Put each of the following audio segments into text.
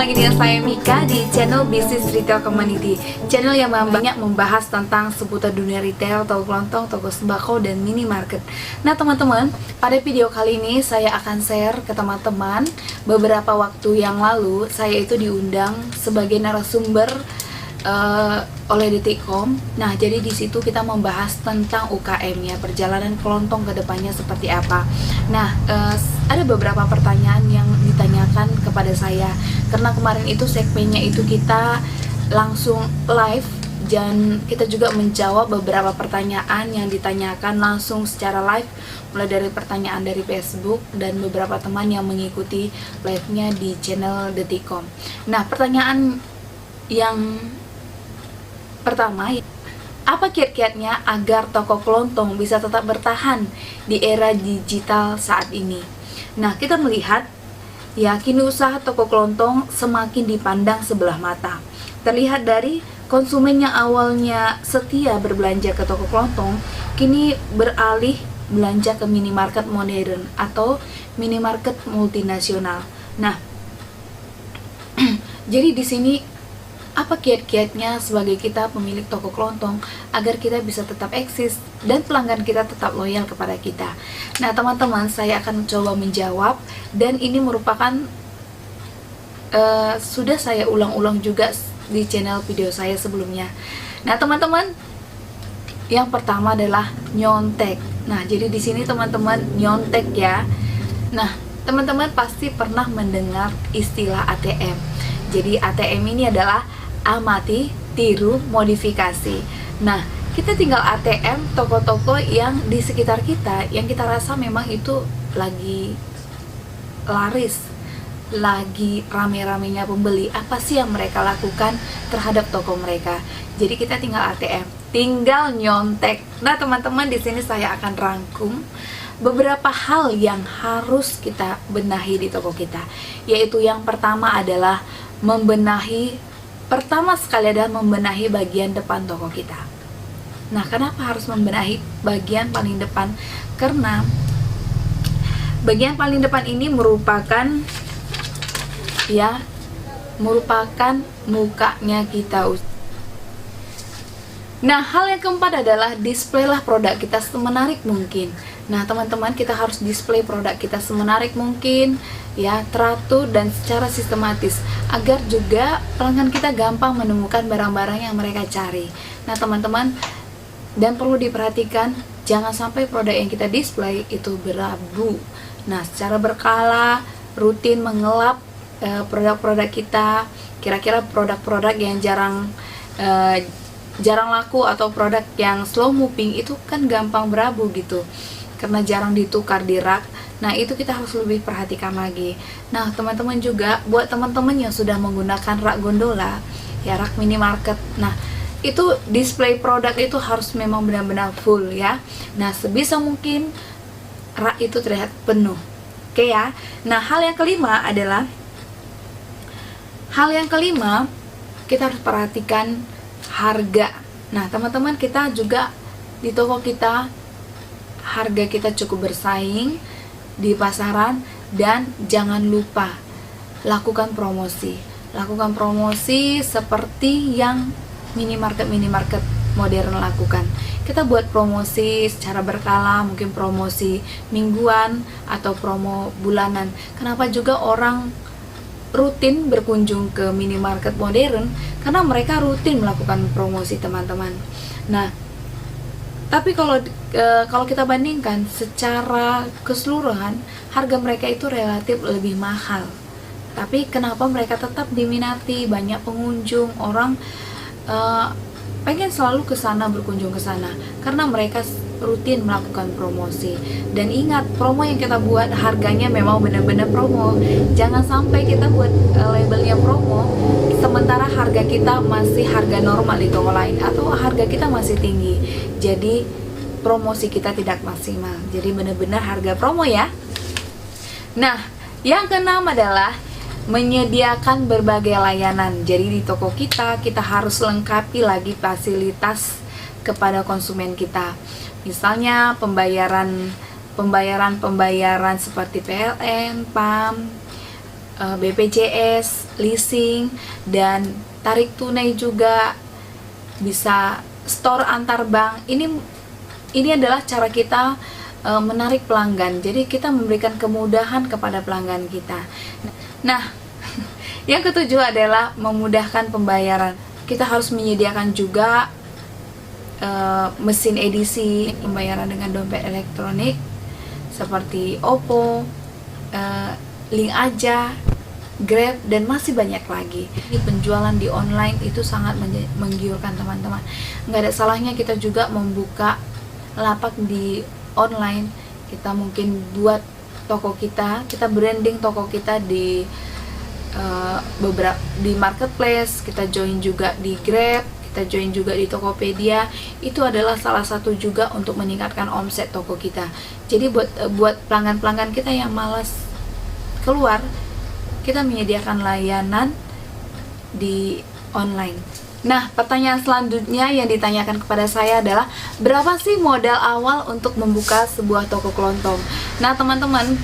lagi dengan saya Mika di channel Business Retail Community, channel yang banyak membahas tentang seputar dunia retail, toko kelontong, toko sembako, dan minimarket. Nah teman-teman, pada video kali ini saya akan share ke teman-teman. Beberapa waktu yang lalu saya itu diundang sebagai narasumber oleh Detikcom. Nah, jadi di situ kita membahas tentang UKM ya, perjalanan kelontong ke depannya seperti apa. Nah, ada beberapa pertanyaan yang ditanyakan kepada saya karena kemarin itu segmennya itu kita langsung live dan kita juga menjawab beberapa pertanyaan yang ditanyakan langsung secara live, mulai dari pertanyaan dari Facebook dan beberapa teman yang mengikuti live-nya di channel Detikcom. Nah, pertanyaan yang pertama, apa kiat-kiatnya agar toko kelontong bisa tetap bertahan di era digital saat ini? Nah, kita melihat ya, kini usaha toko kelontong semakin dipandang sebelah mata. Terlihat dari konsumen yang awalnya setia berbelanja ke toko kelontong, kini beralih belanja ke minimarket modern atau minimarket multinasional. Nah, jadi di sini apa kiat-kiatnya sebagai kita pemilik toko kelontong agar kita bisa tetap eksis dan pelanggan kita tetap loyal kepada kita? Nah teman-teman, saya akan coba menjawab dan ini merupakan sudah saya ulang-ulang juga di channel video saya sebelumnya. Nah teman-teman, yang pertama adalah nyontek. Nah jadi di sini teman-teman, nyontek ya. Nah teman-teman pasti pernah mendengar istilah ATM. Jadi ATM ini adalah amati, tiru, modifikasi. Nah, kita tinggal ATM toko-toko yang di sekitar kita, yang kita rasa memang itu lagi laris, lagi rame-ramenya pembeli. Apa sih yang mereka lakukan terhadap toko mereka? Jadi kita tinggal ATM, tinggal nyontek. Nah, teman-teman, di sini saya akan rangkum beberapa hal yang harus kita benahi di toko kita. Yaitu yang pertama adalah pertama sekali adalah membenahi bagian depan toko kita. Nah, kenapa harus membenahi bagian paling depan? Karena bagian paling depan ini merupakan mukanya kita. Nah, hal yang keempat adalah displaylah produk kita semenarik mungkin. Nah, teman-teman, kita harus display produk kita semenarik mungkin, ya, teratur dan secara sistematis agar juga pelanggan kita gampang menemukan barang-barang yang mereka cari. Nah, teman-teman, dan perlu diperhatikan jangan sampai produk yang kita display itu berabu. Nah, secara berkala, rutin mengelap produk-produk kita. Kira-kira produk-produk yang jarang laku atau produk yang slow moving itu kan gampang berabu gitu, karena jarang ditukar di rak. Nah, itu kita harus lebih perhatikan lagi. Nah, teman-teman juga, buat teman-teman yang sudah menggunakan rak gondola, ya, rak minimarket, nah, itu display produk itu harus memang benar-benar full ya. Nah, sebisa mungkin rak itu terlihat penuh. Oke ya. Nah, hal yang kelima, kita harus perhatikan harga. Nah, teman-teman, kita juga di toko kita harga kita cukup bersaing di pasaran, dan jangan lupa lakukan promosi seperti yang minimarket modern lakukan. Kita buat promosi secara berkala, mungkin promosi mingguan atau promo bulanan. Kenapa juga orang rutin berkunjung ke minimarket modern? Karena mereka rutin melakukan promosi, teman-teman. Nah, tapi kalau kita bandingkan secara keseluruhan, harga mereka itu relatif lebih mahal. Tapi kenapa mereka tetap diminati? Banyak pengunjung, orang pengen selalu ke sana, berkunjung ke sana karena mereka rutin melakukan promosi. Dan ingat, promo yang kita buat harganya memang benar-benar promo. Jangan sampai kita buat labelnya promo sementara harga kita masih harga normal di toko lain atau harga kita masih tinggi. Jadi promosi kita tidak maksimal. Jadi benar-benar harga promo ya. Nah, yang keenam adalah menyediakan berbagai layanan. Jadi di toko kita harus lengkapi lagi fasilitas kepada konsumen kita. Misalnya pembayaran seperti PLN, PAM, BPJS, leasing, dan tarik tunai juga, bisa store antar bank. Ini adalah cara kita menarik pelanggan. Jadi kita memberikan kemudahan kepada pelanggan kita. Nah, yang ketujuh adalah memudahkan pembayaran. Kita harus menyediakan juga mesin edisi pembayaran dengan dompet elektronik seperti OVO, Link Aja, Grab, dan masih banyak lagi. Penjualan di online itu sangat menggiurkan teman-teman. Nggak ada salahnya kita juga membuka lapak di online. Kita mungkin buat toko kita branding toko kita di beberapa di marketplace, kita join juga di Grab, kita join juga di Tokopedia. Itu adalah salah satu juga untuk meningkatkan omset toko kita. Jadi buat pelanggan-pelanggan kita yang malas keluar, kita menyediakan layanan di online. Nah, pertanyaan selanjutnya yang ditanyakan kepada saya adalah, berapa sih modal awal untuk membuka sebuah toko kelontong? Nah, teman-teman,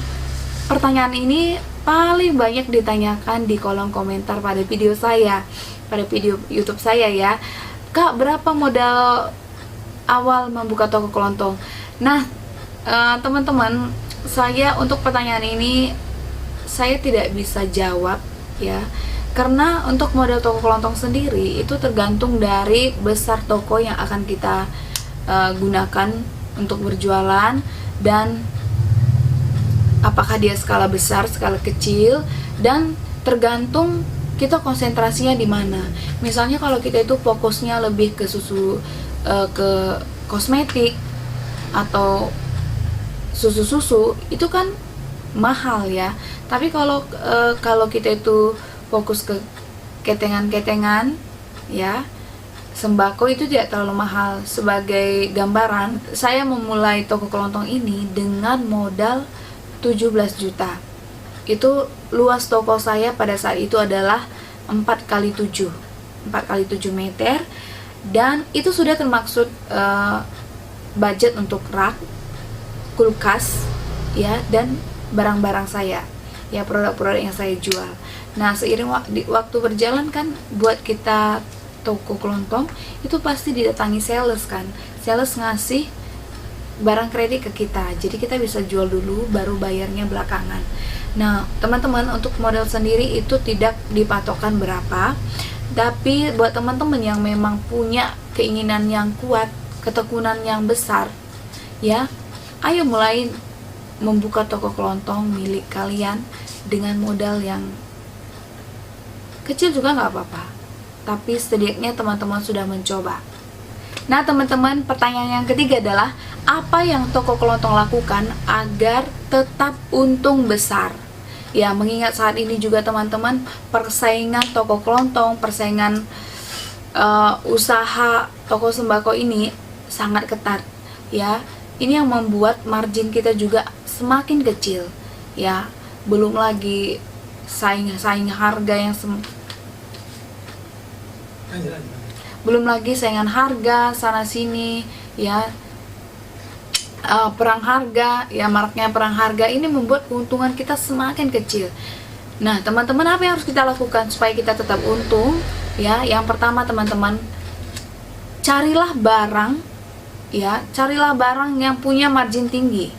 pertanyaan ini paling banyak ditanyakan di kolom komentar pada video saya, pada video YouTube saya ya. Kak, berapa modal awal membuka toko kelontong? Nah, teman-teman, saya untuk pertanyaan ini saya tidak bisa jawab ya. Karena untuk modal toko kelontong sendiri itu tergantung dari besar toko yang akan kita gunakan untuk berjualan, dan apakah dia skala besar, skala kecil, dan tergantung kita konsentrasinya di mana. Misalnya kalau kita itu fokusnya lebih ke ke kosmetik atau susu-susu, itu kan mahal ya. Tapi kalau kita itu fokus ke ketengan-ketengan ya, sembako, itu tidak terlalu mahal. Sebagai gambaran, saya memulai toko kelontong ini dengan modal 17 juta. Itu luas toko saya pada saat itu adalah 4x7 meter, dan itu sudah termaksud budget untuk rak, kulkas ya, dan barang-barang saya ya, produk-produk yang saya jual. Nah, seiring waktu berjalan kan, buat kita toko kelontong itu pasti didatangi sales kan. Sales ngasih barang kredit ke kita, jadi kita bisa jual dulu baru bayarnya belakangan. Nah, teman-teman, untuk modal sendiri itu tidak dipatokkan berapa, tapi buat teman-teman yang memang punya keinginan yang kuat, ketekunan yang besar ya, ayo mulai membuka toko kelontong milik kalian dengan modal yang kecil juga nggak apa-apa, tapi setidaknya teman-teman sudah mencoba. Nah, teman-teman, pertanyaan yang ketiga adalah, apa yang toko kelontong lakukan agar tetap untung besar? Ya, mengingat saat ini juga teman-teman, persaingan toko kelontong, persaingan usaha toko sembako ini sangat ketat ya. Ini yang membuat margin kita juga semakin kecil ya. Belum lagi saing harga yang belum lagi saingan harga sana sini ya, perang harga ya, maraknya perang harga ini membuat keuntungan kita semakin kecil. Nah, teman-teman, apa yang harus kita lakukan supaya kita tetap untung ya? Yang pertama, teman-teman, carilah barang ya, carilah barang yang punya margin tinggi.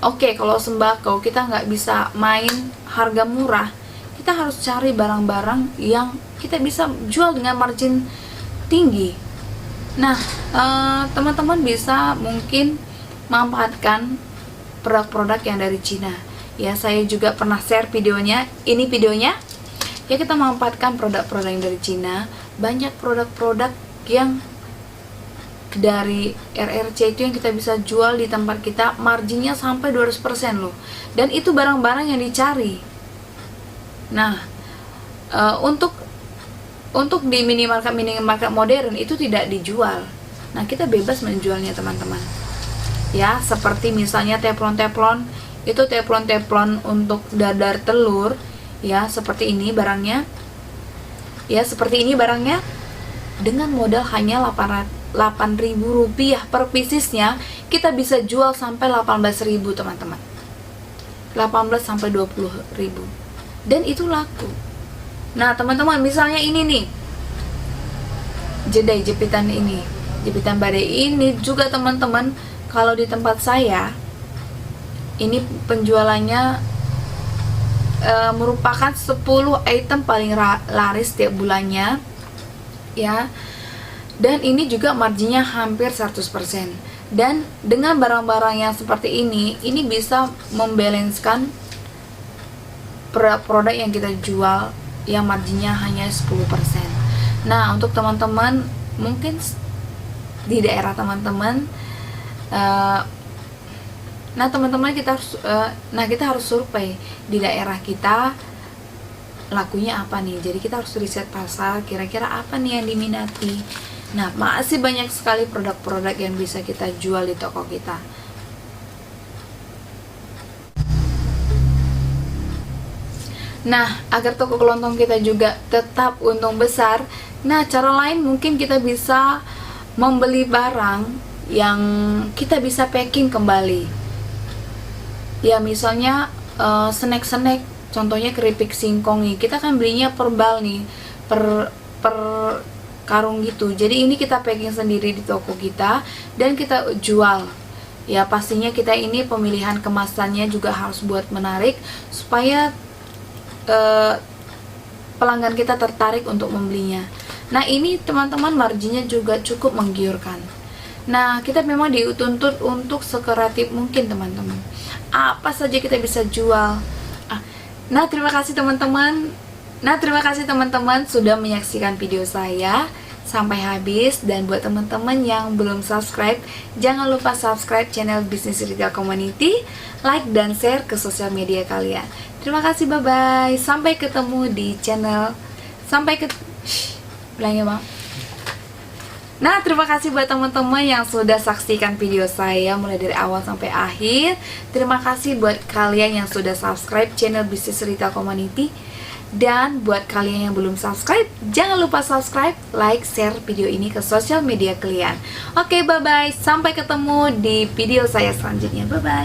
Oke, kalau sembako kita nggak bisa main harga murah, kita harus cari barang-barang yang kita bisa jual dengan margin tinggi. Nah, teman-teman bisa mungkin memanfaatkan produk-produk yang dari Cina ya. Saya juga pernah share videonya, ini videonya ya. Kita memanfaatkan produk-produk yang dari Cina. Banyak produk-produk yang dari RRC itu yang kita bisa jual di tempat kita, marginnya sampai 200% loh, dan itu barang-barang yang dicari. Nah, untuk di minimarket modern itu tidak dijual. Nah, kita bebas menjualnya, teman-teman ya. Seperti misalnya teflon itu, teflon untuk dadar telur ya, seperti ini barangnya ya, seperti ini barangnya, dengan modal hanya 8.000 rupiah per piecesnya, kita bisa jual sampai 18.000, teman-teman. 18 sampai 20 ribu, dan itu laku. Nah teman-teman, misalnya ini nih, jedai jepitan ini, jepitan badai ini juga teman-teman, kalau di tempat saya ini penjualannya merupakan 10 item paling laris setiap bulannya ya. Dan ini juga marginnya hampir 100%. Dan dengan barang-barang yang seperti ini bisa membalanskan produk yang kita jual yang marginnya hanya 10%. Nah, untuk teman-teman mungkin di daerah teman-teman, nah teman-teman, kita harus survei di daerah kita lakunya apa nih. Jadi kita harus riset pasar, kira-kira apa nih yang diminati. Nah, masih banyak sekali produk-produk yang bisa kita jual di toko kita. Nah, agar toko kelontong kita juga tetap untung besar, nah cara lain mungkin kita bisa membeli barang yang kita bisa packing kembali. Ya misalnya snack-snack, contohnya keripik singkong nih, kita kan belinya per bal nih, per karung gitu. Jadi ini kita packing sendiri di toko kita dan kita jual. Ya pastinya kita ini pemilihan kemasannya juga harus buat menarik supaya pelanggan kita tertarik untuk membelinya. Nah ini teman-teman, marginnya juga cukup menggiurkan. Nah kita memang dituntut untuk sekreatif mungkin teman-teman, apa saja kita bisa jual. Nah terima kasih teman-teman sudah menyaksikan video saya sampai habis. Dan buat teman-teman yang belum subscribe, jangan lupa subscribe channel Business Retail Community, like dan share ke sosial media kalian. Terima kasih, bye bye, sampai ketemu di channel, Nah, terima kasih buat teman-teman yang sudah saksikan video saya mulai dari awal sampai akhir. Terima kasih buat kalian yang sudah subscribe channel Business Retail Community. Dan buat kalian yang belum subscribe, jangan lupa subscribe, like, share video ini ke sosial media kalian. Oke, bye-bye. Sampai ketemu di video saya selanjutnya. Bye-bye.